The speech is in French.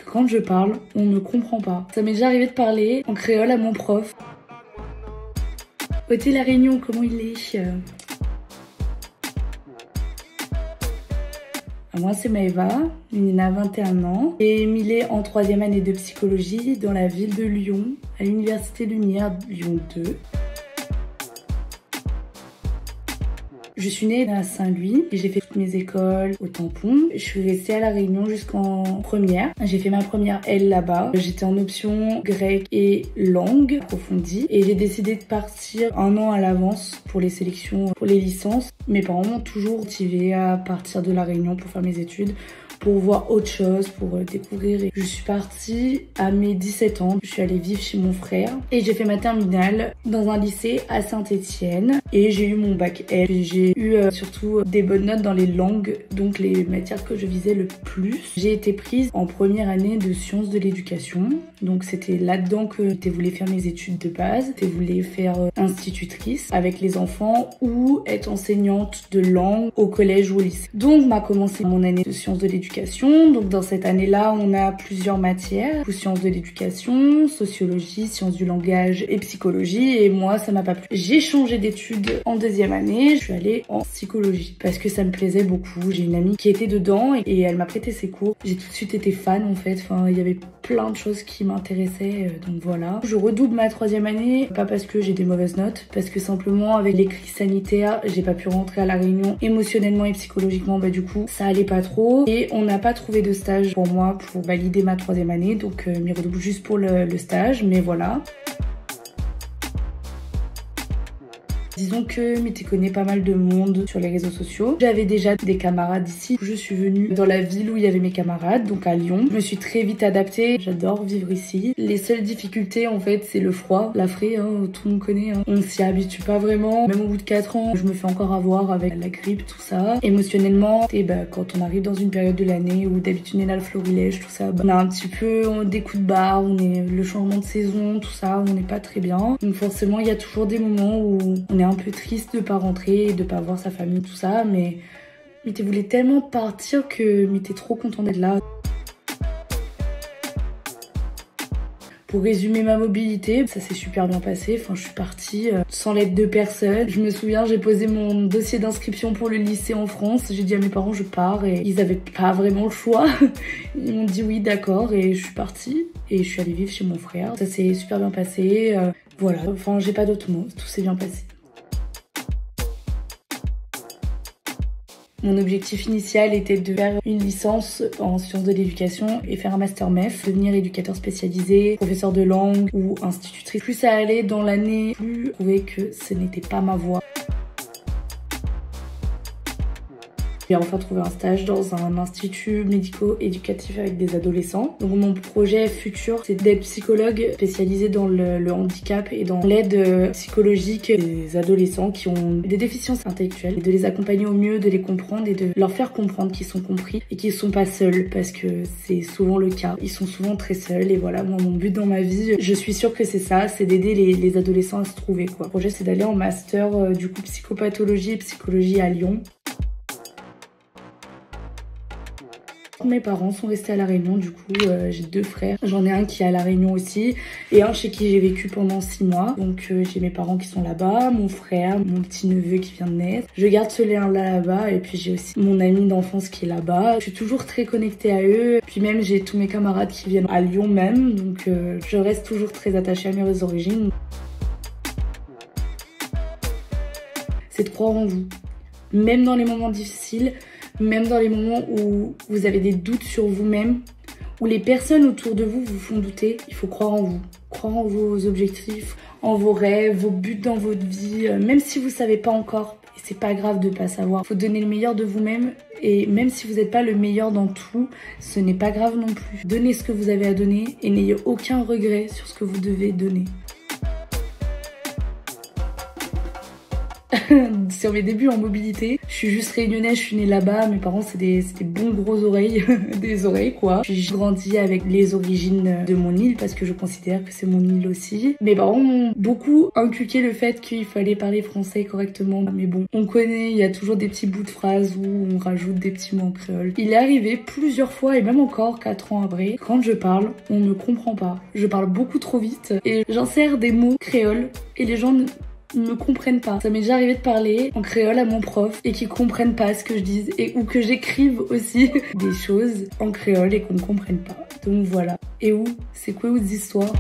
Quand je parle, on ne comprend pas. Ça m'est déjà arrivé de parler en créole à mon prof. Ôtez la Réunion, comment il est? Moi, c'est Maëva, Nina a 21 ans et Émilie en 3e année de psychologie dans la ville de Lyon, à l'université Lumière Lyon 2. Je suis née à Saint-Louis et j'ai fait toutes mes écoles au Tampon. Je suis restée à La Réunion jusqu'en première. J'ai fait ma première L là-bas. J'étais en option grec et langue approfondie et j'ai décidé de partir 1 an à l'avance pour les sélections, pour les licences. Mes parents m'ont toujours motivée à partir de La Réunion pour faire mes études, pour voir autre chose, pour découvrir. Et je suis partie à mes 17 ans. Je suis allée vivre chez mon frère et j'ai fait ma terminale dans un lycée à Saint-Étienne et j'ai eu mon bac L. J'ai eu surtout des bonnes notes dans les langues, donc les matières que je visais le plus. J'ai été prise en première année de sciences de l'éducation. Donc c'était là-dedans que je voulais faire mes études de base. Je voulais faire institutrice avec les enfants ou être enseignante de langue au collège ou au lycée. Donc m'a commencé mon année de sciences de l'éducation. Donc dans cette année-là, on a plusieurs matières. Sciences de l'éducation, sociologie, sciences du langage et psychologie. Et moi, ça m'a pas plu. J'ai changé d'études en 2e année. Je suis allée en psychologie parce que ça me plaisait beaucoup. J'ai une amie qui était dedans et elle m'a prêté ses cours. J'ai tout de suite été fan en fait. Enfin, il y avait plein de choses qui m'intéressaient. Donc voilà. Je redouble ma 3e année. Pas parce que j'ai des mauvaises notes, parce que simplement avec les crises sanitaires, j'ai pas pu rentrer à La Réunion émotionnellement et psychologiquement. Bah du coup, ça allait pas trop. Et on n'a pas trouvé de stage pour moi pour valider ma 3e année. Donc m'y redouble juste pour le stage. Mais voilà. Disons que Mété connaît pas mal de monde sur les réseaux sociaux. J'avais déjà des camarades ici. Je suis venue dans la ville où il y avait mes camarades, donc à Lyon. Je me suis très vite adaptée. J'adore vivre ici. Les seules difficultés, en fait, c'est le froid. La fraie, hein, tout le monde connaît. Hein. On s'y habitue pas vraiment. Même au bout de 4 ans, je me fais encore avoir avec la grippe, tout ça. Émotionnellement, et bah, quand on arrive dans une période de l'année où d'habitude on est là le florilège, tout ça, bah, on a un petit peu des coups de barre, on est le changement de saison, tout ça, on n'est pas très bien. Donc forcément, il y a toujours des moments où on est un peu triste de pas rentrer, de pas voir sa famille, tout ça, mais Mété voulait tellement partir que Mété est trop content d'être là. Pour résumer ma mobilité, ça s'est super bien passé. Enfin, je suis partie sans l'aide de personne. Je me souviens, j'ai posé mon dossier d'inscription pour le lycée en France. J'ai dit à mes parents, je pars, et ils avaient pas vraiment le choix. Ils m'ont dit oui, d'accord, et je suis partie. Et je suis allée vivre chez mon frère. Ça s'est super bien passé. Voilà, enfin, j'ai pas d'autres mots. Tout s'est bien passé. Mon objectif initial était de faire une licence en sciences de l'éducation et faire un master MEF, devenir éducateur spécialisé, professeur de langue ou institutrice. Plus ça allait dans l'année, plus je trouvais que ce n'était pas ma voie. J'ai enfin trouvé un stage dans un institut médico-éducatif avec des adolescents. Donc mon projet futur, c'est d'être psychologue spécialisé dans le handicap et dans l'aide psychologique des adolescents qui ont des déficiences intellectuelles, et de les accompagner au mieux, de les comprendre et de leur faire comprendre qu'ils sont compris et qu'ils sont pas seuls, parce que c'est souvent le cas. Ils sont souvent très seuls, et voilà, moi, mon but dans ma vie, je suis sûre que c'est ça, c'est d'aider les adolescents à se trouver, quoi. Mon projet, c'est d'aller en master du coup psychopathologie et psychologie à Lyon. Mes parents sont restés à La Réunion, du coup j'ai 2 frères. J'en ai un qui est à La Réunion aussi et un chez qui j'ai vécu pendant 6 mois. Donc j'ai mes parents qui sont là-bas, mon frère, mon petit neveu qui vient de naître. Je garde ce lien là-bas et puis j'ai aussi mon ami d'enfance qui est là-bas. Je suis toujours très connectée à eux. Puis même j'ai tous mes camarades qui viennent à Lyon même. Donc je reste toujours très attachée à mes origines. C'est de croire en vous. Même dans les moments difficiles, même dans les moments où vous avez des doutes sur vous-même, où les personnes autour de vous vous font douter, il faut croire en vous. Croire en vos objectifs, en vos rêves, vos buts dans votre vie, même si vous savez pas encore. Et c'est pas grave de pas savoir. Il faut donner le meilleur de vous-même et même si vous n'êtes pas le meilleur dans tout, ce n'est pas grave non plus. Donnez ce que vous avez à donner et n'ayez aucun regret sur ce que vous devez donner. sur mes débuts en mobilité. Je suis juste réunionnaise, je suis née là-bas. Mes parents, c'est des bons gros oreilles, des oreilles quoi. J'ai grandi avec les origines de mon île parce que je considère que c'est mon île aussi. Mes parents m'ont beaucoup inculqué le fait qu'il fallait parler français correctement. Mais bon, on connaît, il y a toujours des petits bouts de phrases où on rajoute des petits mots en créole. Il est arrivé plusieurs fois et même encore 4 ans après, quand je parle, on ne comprend pas. Je parle beaucoup trop vite et j'insère des mots créoles et les gens ne me comprennent pas. Ça m'est déjà arrivé de parler en créole à mon prof et qu'ils comprennent pas ce que je dise ou que j'écrive aussi des choses en créole et qu'on ne comprenne pas. Donc voilà. Et où c'est quoi vos histoires?